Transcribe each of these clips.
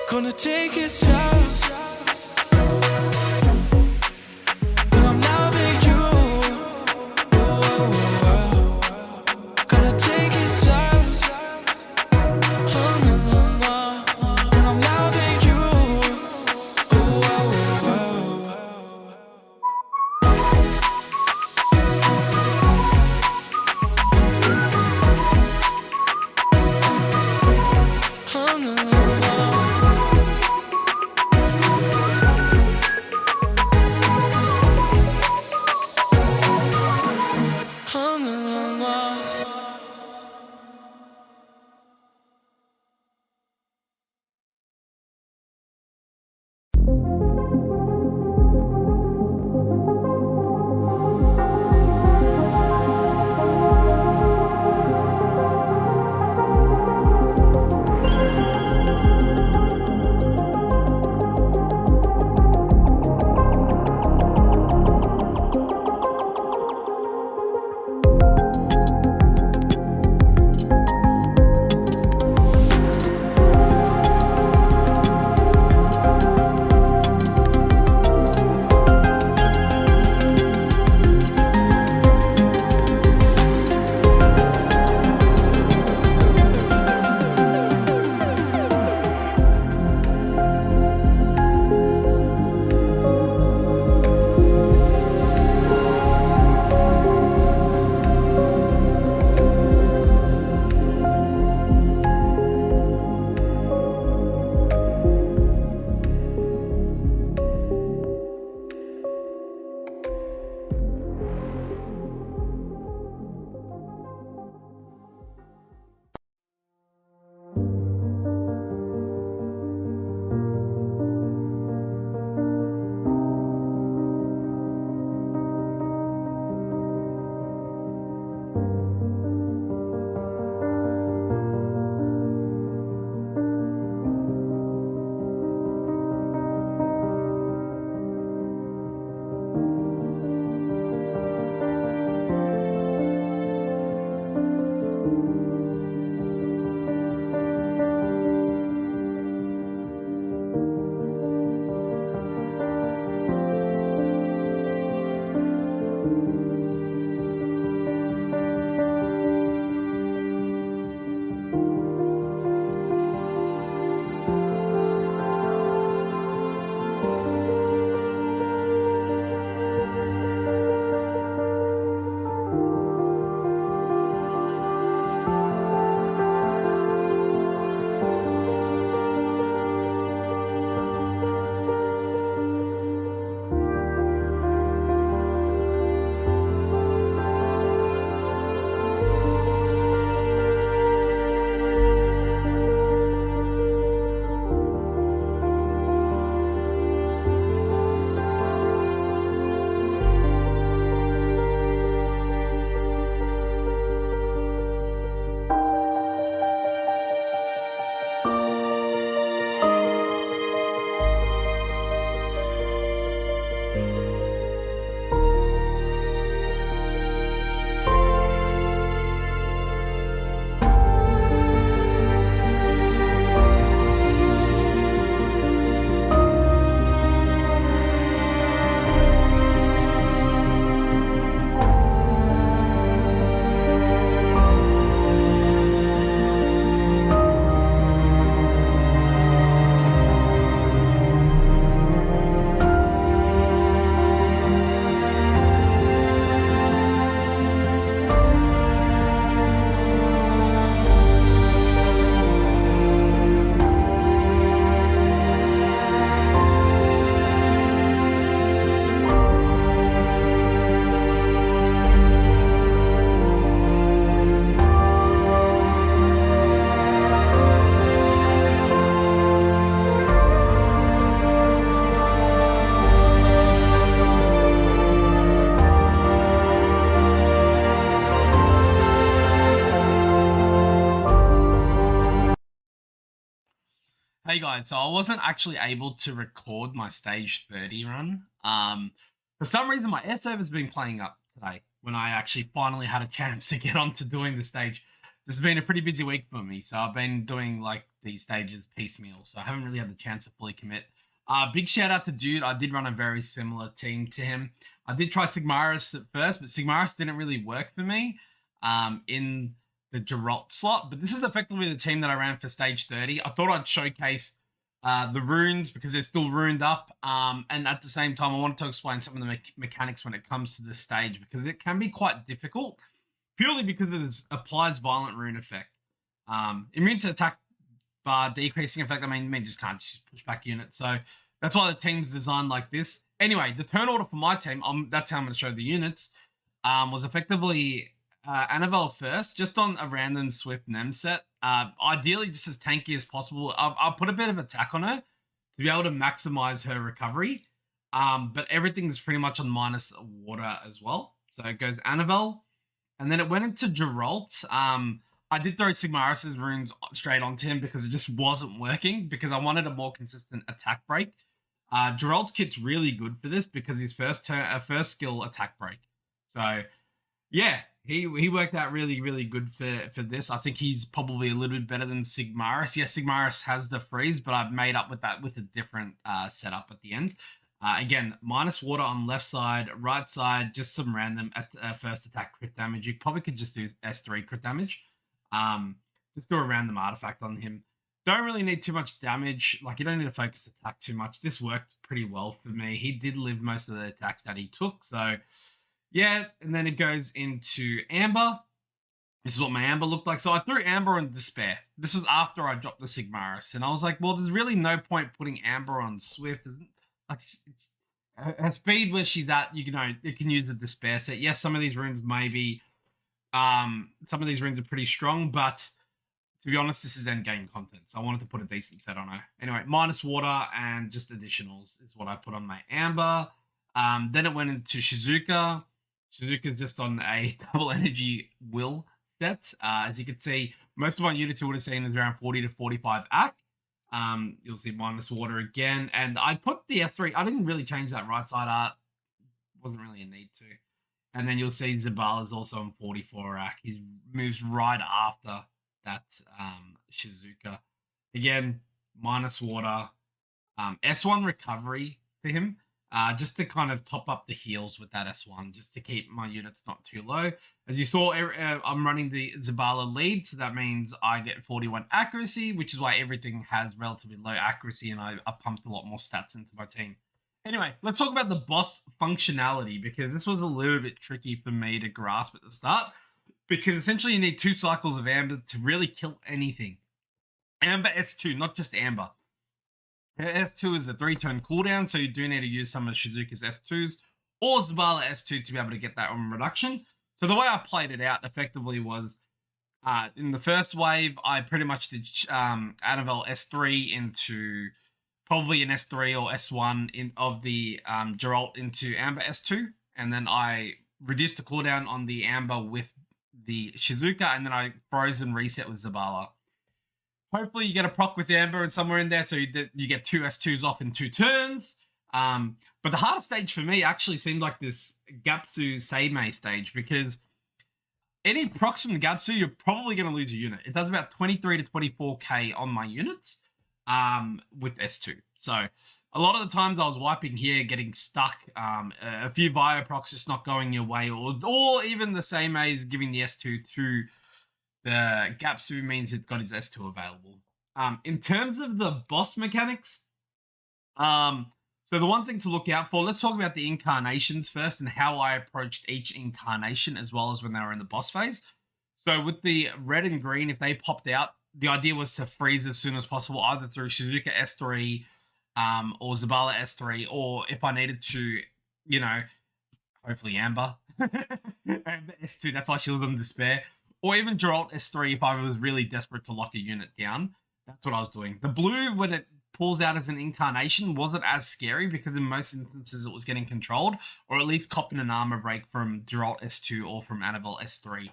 Gonna take it slow. When I'm loving you, oh, oh, oh. Gonna take it slow. Oh, no, no, no. When I'm loving you, oh, oh, oh. Oh, no, no, no. Hey guys, so I wasn't actually able to record my stage 30 run. For some reason my air server's been playing up today when I actually finally had a chance to get on to doing the stage. This has been a pretty busy week for me, so I've been doing like these stages piecemeal, so I haven't really had the chance to fully commit. Big shout out to Dude. I did run a very similar team to him. I did try Sigmaris at first, but Sigmaris didn't really work for me in the Geralt slot. But this is effectively the team that I ran for stage 30. I thought I'd showcase the runes because they're still runed up. And at the same time, I wanted to explain some of the mechanics when it comes to this stage because it can be quite difficult purely because it applies violent rune effect. Immune to attack bar decreasing effect. I mean just can't just push back units. So that's why the team's designed like this. Anyway, the turn order for my team, that's how I'm going to show the units, was effectively Annabelle first, just on a random Swift Nem set. Ideally, just as tanky as possible. I'll put a bit of attack on her to be able to maximize her recovery. But everything's pretty much on minus water as well. So it goes Annabelle. And then it went into Geralt. I did throw Sigmaris' runes straight onto him because it just wasn't working because I wanted a more consistent attack break. Geralt's kit's really good for this because his first skill attack break. So yeah, he worked out really, really good for this. I think he's probably a little bit better than Sigmaris. Yes, Sigmaris has the freeze, but I've made up with that with a different setup at the end. Again, minus water on left side, right side, just some random first attack crit damage. You probably could just do S3 crit damage. Just do a random artifact on him. Don't really need too much damage. Like, you don't need to focus attack too much. This worked pretty well for me. He did live most of the attacks that he took. So, yeah. And then it goes into Amber. This is what my Amber looked like. So I threw Amber on Despair. This was after I dropped the Sigmaris. And I was like, well, there's really no point putting Amber on Swift. Like, her speed where she's at, you know, it can use the Despair set. Yes, some of these runes may be... some of these runes are pretty strong, but to be honest, this is end game content, so I wanted to put a decent set on her. Anyway, minus water and just additionals is what I put on my Amber. Then it went into Shizuka. Shizuka's just on a double energy will set. As you can see, most of my units you would have seen is around 40 to 45 AC. You'll see minus water again, and I put the S3. I didn't really change that right side art. Wasn't really a need to. And then you'll see Zabala's also on 44 AC. He moves right after that Shizuka. Again, minus water. S1 recovery for him. Just to kind of top up the heals with that S1, just to keep my units not too low. As you saw, I'm running the Zabala lead, so that means I get 41 accuracy, which is why everything has relatively low accuracy, and I pumped a lot more stats into my team. Anyway, let's talk about the boss functionality, because this was a little bit tricky for me to grasp at the start, because essentially you need 2 cycles of Amber to really kill anything. Amber S2, not just Amber. S2 is a 3-turn cooldown, so you do need to use some of Shizuka's S2s or Zabala S2 to be able to get that on reduction. So the way I played it out effectively was, in the first wave, I pretty much did Annabelle S3 into probably an S3 or S1 of the Geralt into Amber S2, and then I reduced the cooldown on the Amber with the Shizuka, and then I froze and reset with Zabala. Hopefully you get a proc with Amber and somewhere in there, so you get 2 S2s off in 2 turns. But the hardest stage for me actually seemed like this Gapsu Seimei stage, because any procs from Gapsu, you're probably going to lose a unit. It does about 23 to 24k on my units with S2. So a lot of the times I was wiping here, getting stuck. A few Bio procs just not going your way, or even the Seimeis giving the S2 to the Gapsu means it's got his S2 available. In terms of the boss mechanics, so the one thing to look out for, let's talk about the incarnations first and how I approached each incarnation as well as when they were in the boss phase. So with the red and green, if they popped out, the idea was to freeze as soon as possible, either through Shizuka S3 or Zabala S3, or if I needed to, you know, hopefully Amber and S2, that's why she was on Despair. Or even Geralt S3 if I was really desperate to lock a unit down. That's what I was doing. The blue, when it pulls out as an incarnation, wasn't as scary because in most instances it was getting controlled, or at least copping an armor break from Geralt S2 or from Annabelle S3.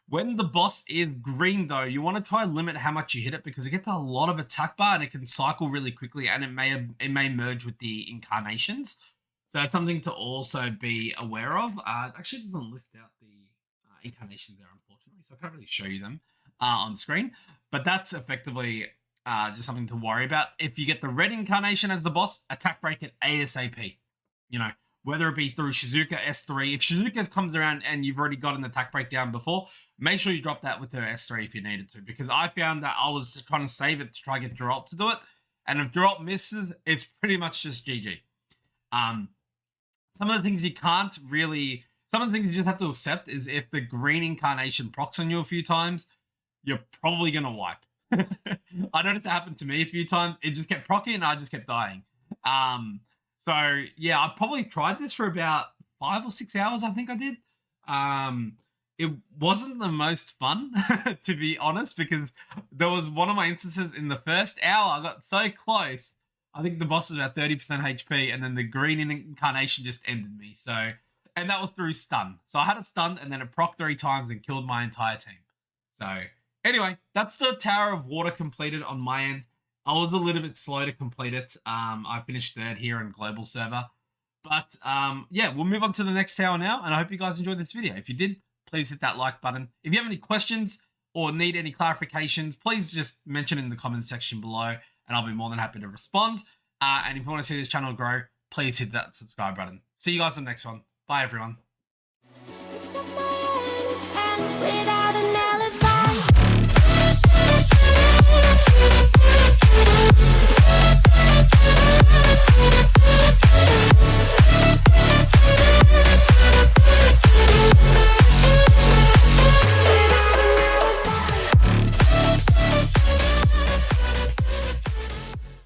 When the boss is green, though, you want to try and limit how much you hit it because it gets a lot of attack bar and it can cycle really quickly, and it may merge with the incarnations. So that's something to also be aware of. It actually doesn't list out the incarnations there, unfortunately, so I can't really show you them on screen. But that's effectively just something to worry about. If you get the red incarnation as the boss, attack break it ASAP. You know, whether it be through Shizuka S3. If Shizuka comes around and you've already got an attack breakdown before, make sure you drop that with her S3 if you needed to. Because I found that I was trying to save it to try and get Geralt to do it. And if Geralt misses, it's pretty much just GG. Some of the things you can't really... Some of the things you just have to accept is if the green incarnation procs on you a few times, you're probably going to wipe. I noticed it happened to me a few times. It just kept proccing and I just kept dying. So yeah, I probably tried this for about 5 or 6 hours. I think I did. It wasn't the most fun, to be honest, because there was one of my instances in the first hour. I got so close. I think the boss was about 30% HP, and then the green incarnation just ended me. So, and that was through stun. So I had it stunned, and then it proc 3 times and killed my entire team. So anyway, that's the Tower of Water completed on my end. I was a little bit slow to complete it. I finished third here on global server. But yeah, we'll move on to the next tower now, and I hope you guys enjoyed this video. If you did, please hit that like button. If you have any questions or need any clarifications, please just mention it in the comments section below, and I'll be more than happy to respond. And if you want to see this channel grow, please hit that subscribe button. See you guys in the next one. Bye, everyone.